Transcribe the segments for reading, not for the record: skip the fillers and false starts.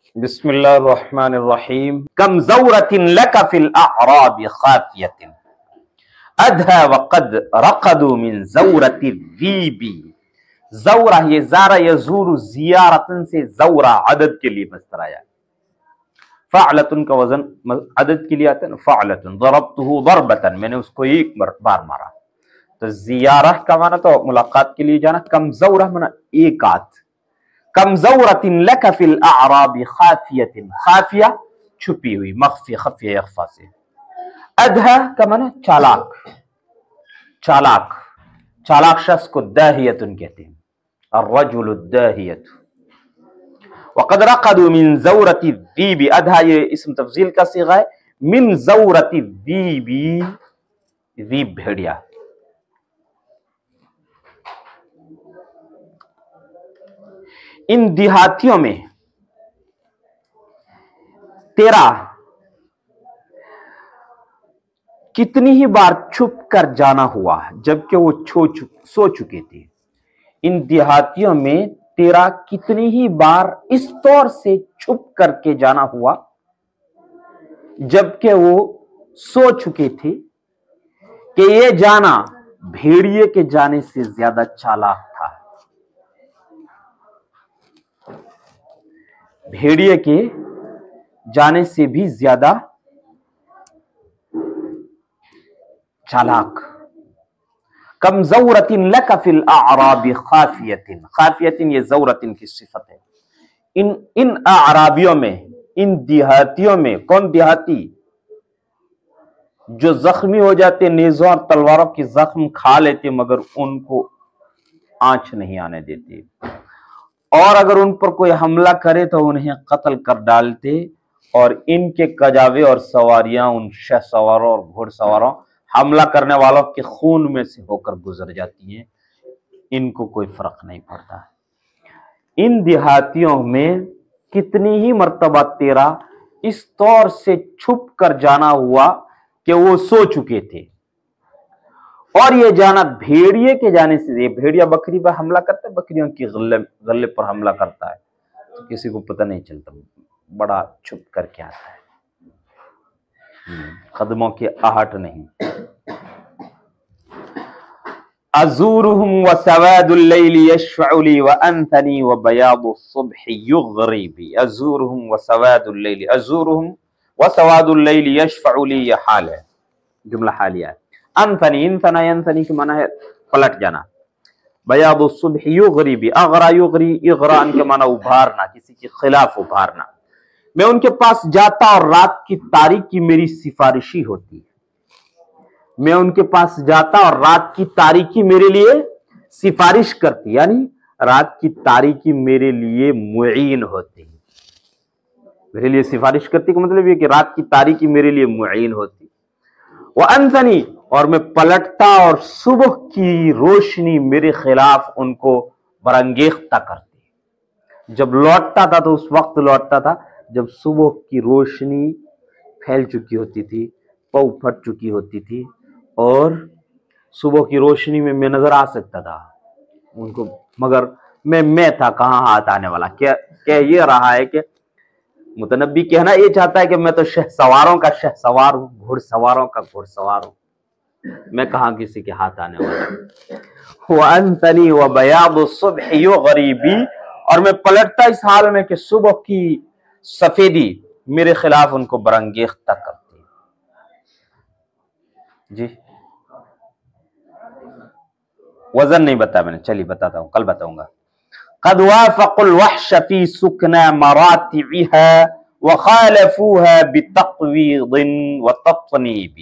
بسم اللہ الرحمن الرحیم کم زورۃ لک فی الاعراب خافیۃ ادھا وقد رقدوا من زورۃ الذیب. زورہ یہ زارہ یزور زیارتن سے زورہ عدد کے لیے مصدر آیا. فعلتن کا وزن عدد کے لیے آتا ہے نا، فعلتن. ضربتہ ضربتن، میں نے اس کو ایک بار مارا. تو زیارہ کا معنی تو ملاقات کے لیے جانا. کم زورہ معنی ایک آت. کم زورۃ لک فی الاعراب خافیۃ، خافیہ چھپی ہوئی، مخفی خفیہ اخفا سے. ادھا کا معنی چالاک، چالاک. چالاک شخص کو داہیتن کہتے ہیں، الرجل الداہیت. وقد رقدوا من زورۃ الذیب، ادھا یہ اسم تفضیل کا صیغہ ہے. من زورۃ الذیب، ذیب بھیڑیا. ان دیہاتیوں میں تیرا کتنی ہی بار چھپ کر جانا ہوا جبکہ وہ سو چکے تھے. ان دیہاتیوں میں تیرا کتنی ہی بار اس طور سے چھپ کر کے جانا ہوا جبکہ وہ سو چکے تھے کہ یہ جانا بھیڑیے کے جانے سے زیادہ چالاک تھا. بھیڑیے کے جانے سے بھی زیادہ چالاک. کم زورۃ لک فی الاعراب خافیۃ، خافیۃ یہ زورۃ کی صفت ہے. ان اعرابیوں میں، ان دیہاتیوں میں. کون دیہاتی؟ جو زخمی ہو جاتے، نیزوں اور تلواروں کی زخم کھا لیتے مگر ان کو آنچ نہیں آنے دیتے، اور اگر ان پر کوئی حملہ کرے تو انہیں قتل کر ڈالتے. اور ان کے کجاوے اور سواریاں ان شہ سواروں اور گھوڑ سواروں حملہ کرنے والوں کے خون میں سے ہو کر گزر جاتی ہیں. ان کو کوئی فرق نہیں پڑتا. ان دیہاتیوں میں کتنی ہی مرتبہ تیرا اس طور سے چھپ کر جانا ہوا کہ وہ سو چکے تھے، اور یہ جانا بھیڑیے کے جانے سے. یہ بھیڑیا بکری پر حملہ کرتا ہے، بکریوں کی غلے پر حملہ کرتا ہے تو کسی کو پتہ نہیں چلتا، بڑا چھپ کر کے آتا ہے، قدموں کی آہٹ نہیں. ازورهم وسواد الليل يشفع لي وانثني وبياض الصبح يغري بي. ازورهم وسواد الليل، ازورهم وسواد الليل يشفع لي، یہ حال ہے، جملہ حالیہ ہے. انثنی، انثنا ینثنی کے معنی ہے پلٹ جانا. بیاض الصبح یغری بی، اغرا یغری، اغران کے معنی ابھارنا، کسی کے خلاف ابھارنا. میں ان کے پاس جاتا اور رات کی تاریکی میری سفارشی ہوتی. میں ان کے پاس جاتا اور رات کی تاریکی میرے لیے سفارش کرتی، یعنی رات کی تاریکی میرے لیے معین ہوتی. میرے لیے سفارش کرتی کا مطلب یہ کہ رات کی تاریکی میرے لیے معین ہوتی. وَأَنْثَنِي، اور میں پلٹتا اور صبح کی روشنی میرے خلاف ان کو برانگیختہ کرتی. جب لوٹتا تھا تو اس وقت لوٹتا تھا جب صبح کی روشنی پھیل چکی ہوتی تھی، پو پھٹ چکی ہوتی تھی، اور صبح کی روشنی میں نظر آ سکتا تھا ان کو، مگر میں تھا کہاں ہاتھ آنے والا. کیا یہ رہا ہے کہ متنبی کہنا یہ چاہتا ہے کہ میں تو شہ سواروں کا شہ سوار ہوں، گھڑ سواروں کا گھڑ سوار ہوں، میں کہاں کسی کے ہاتھ آنے والا ہوں. وَأَنْثَنِي وَبَيَاضُ الصُّبْحِ يُغْرِي بِي، اور میں پلٹتا اس حال میں کہ صبح کی سفیدی میرے خلاف ان کو برانگیختہ کرتی. جی وزن نہیں بتایا میں نے، چلیے بتاتا ہوں، کل بتاؤں گا. قد وافقوا الوحش في سكنى مراتعها وخالفوها بتقويض وتطنيب.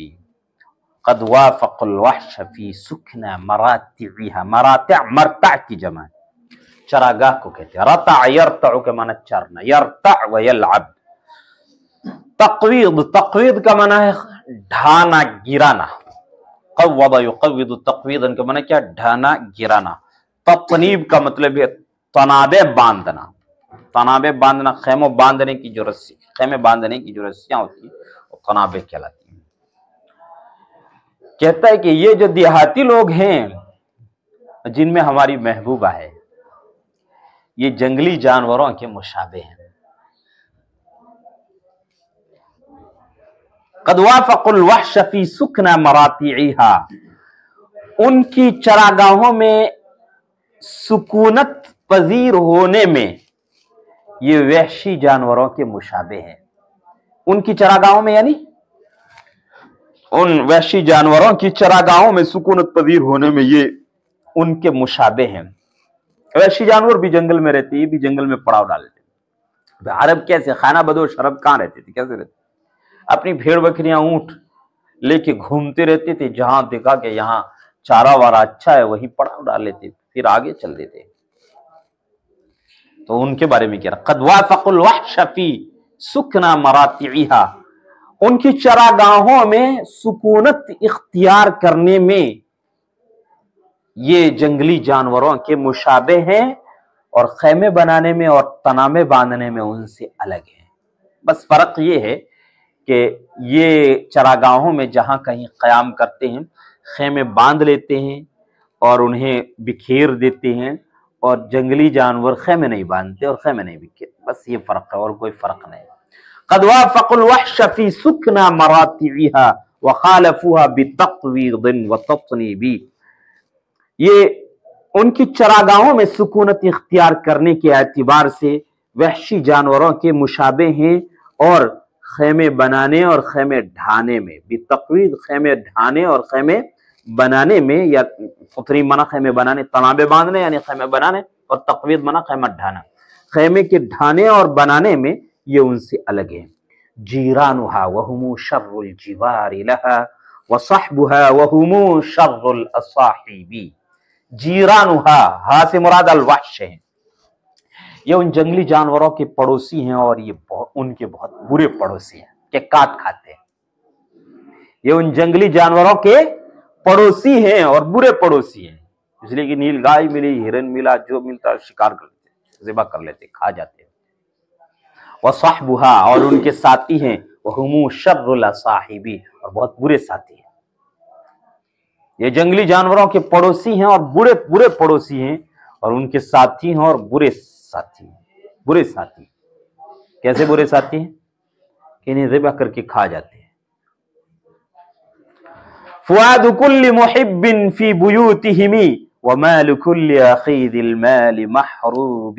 قد وافقوا الوحش في سكنى مراتعها، مراتع مرتع کی جمع، چراگاہ کو کہتے ہیں. رتع يرتع کے معنی چرنا، يرتع ويلعب. تقویض، تقویض کا معنی ہے ڈھانا گرانا. قوض یقوض تقویضا کا معنی کیا؟ ڈھانا گرانا. تطنیب کا مطلب ہے تنابے باندھنا. تنابے باندھنا، خیموں باندھنے کی جو رسی، خیمے باندھنے کی جو رسیاں ہوتی ہیں وہ تنابے کہلاتی ہیں. کہتا ہے کہ یہ جو دیہاتی لوگ ہیں جن میں ہماری محبوبہ ہے، یہ جنگلی جانوروں کے مشابہ ہیں. قد وافقوا الوحش فی سکنا مراتعها، ان کی چراگاہوں میں سکونت پذیر ہونے میں یہ وحشی جانوروں کے مشابہ ہیں. ان کی چراگاہوں میں یعنی ان وحشی جانوروں کی چراگاہوں میں سکونت پذیر ہونے میں یہ ان کے مشابہ ہیں. وحشی جانور بھی جنگل میں رہتے، یہ بھی جنگل میں پڑاؤ ڈالتے. عرب کیسے خانہ بدوش عرب کہاں رہتے تھے، کیسے رہتے؟ اپنی بھیڑ بکریاں اونٹ لے کے گھومتے رہتے تھے، جہاں دیکھا کہ یہاں چارہ وارہ اچھا ہے وہیں پڑاؤ ڈال لیتے، پھر آگے چل دیتے. تو ان کے بارے میں کیا رہا، قد وافقوا الوحش فی سکنا مراتعها، ان کی چراگاہوں میں سکونت اختیار کرنے میں یہ جنگلی جانوروں کے مشابہ ہیں، اور خیمے بنانے میں اور تنامے باندھنے میں ان سے الگ ہیں. بس فرق یہ ہے کہ یہ چراگاہوں میں جہاں کہیں قیام کرتے ہیں خیمے باندھ لیتے ہیں اور انہیں بکھیر دیتے ہیں، اور جنگلی جانور خیمے نہیں باندھتے اور خیمے نہیں بکھیرتے. بس یہ فرق ہے اور کوئی فرق نہیں. قد وافقوا الوحش فی سکنا مراتعها وخالفوها بتقویض وتطنیب، یہ ان کی چراگاہوں میں سکونت اختیار کرنے کے اعتبار سے وحشی جانوروں کے مشابہ ہیں، اور خیمے بنانے اور خیمے ڈھانے میں، بتقویض خیمے ڈھانے اور خیمے بنانے میں، یا فطری منع خیمے بنانے، تنابے باندھنے یعنی خیمے بنانے، اور تقویض منع خیمہ ڈھانا، خیمے کے ڈھانے اور بنانے میں یہ ان سے الگ ہیں. جیرانها وهم شر الجوار لها وصحبها وهم شر الاصاحب. جیرانها ہا سے مراد الوحش ہیں، یہ ان جنگلی جانوروں کے پڑوسی ہیں، اور یہ ان کے بہت برے پڑوسی ہیں کہ کاٹ کھاتے ہیں. یہ ان جنگلی جانوروں کے پڑوسی ہیں اور برے پڑوسی ہیں، اس لیے کہ نیل گائے ملی، ہرن ملا، جو ملتا شکار کر لیتے، ذبح کر لیتے، کھا جاتے. وصحبها، اور ان کے ساتھی ہیں، وهم شر الاصاحب، اور بہت برے ساتھی ہیں. یہ جنگلی جانوروں کے پڑوسی ہیں اور برے پڑوسی ہیں، اور ان کے ساتھی ہیں اور برے ساتھی ہیں. برے ساتھی کیسے برے ساتھی ہیں کہ انہیں ذبح کر کے کھا جاتے ہیں. فؤاد كل محب في بيوتهم ومال كل اخيذ المال محروب.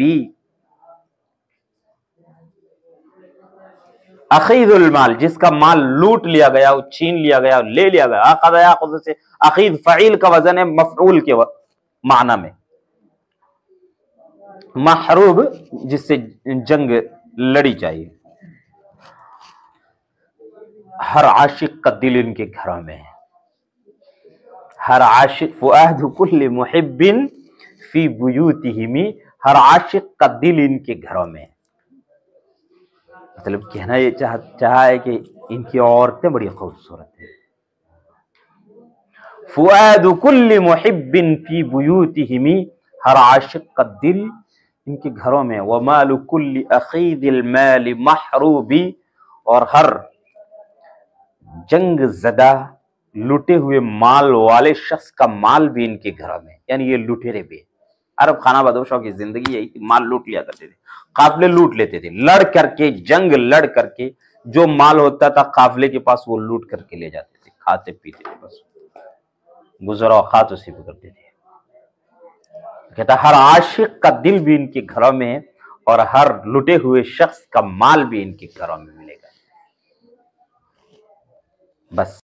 اخیذ المال، جس کا مال لوٹ لیا گیا، چھین لیا گیا، لے لیا گیا. اخذ یاخذ سے اخیذ فعیل کا وزن ہے مفعول کے معنی میں. محروب جس سے جنگ لڑی چاہیے. ہر عاشق کا دل ان کے گھروں میں ہے. ہر عاشق، فؤاد کل محب فی بیوتہم، ہر عاشق کا دل ان کے گھروں میں ہے. مطلب کہنا یہ چاہا ہے کہ ان کی عورتیں بڑی خوبصورت ہیں. فؤاد کل محب فی بیوتہم، ہر عاشق کا دل ان کے گھروں میں. ومال کل اخیذ المال محروب، اور ہر جنگ زدہ لٹے ہوئے مال والے شخص کا مال بھی ان کے گھروں میں، یعنی یہ لٹیرے بھی. عرب خانہ بدوشوں کی زندگی یہی تھی، مال لوٹ لیا کرتے تھے، قافلے لوٹ لیتے تھے، لڑ کر کے، جنگ لڑ کر کے جو مال ہوتا تھا قافلے کے پاس وہ لوٹ کر کے لے جاتے تھے، کھاتے پیتے تھے، بس گزر اوقات اسی پہ کرتے تھے. کہتا ہر عاشق کا دل بھی ان کے گھروں میں ہے، اور ہر لٹے ہوئے شخص کا مال بھی ان کے گھروں میں ملے گا. بس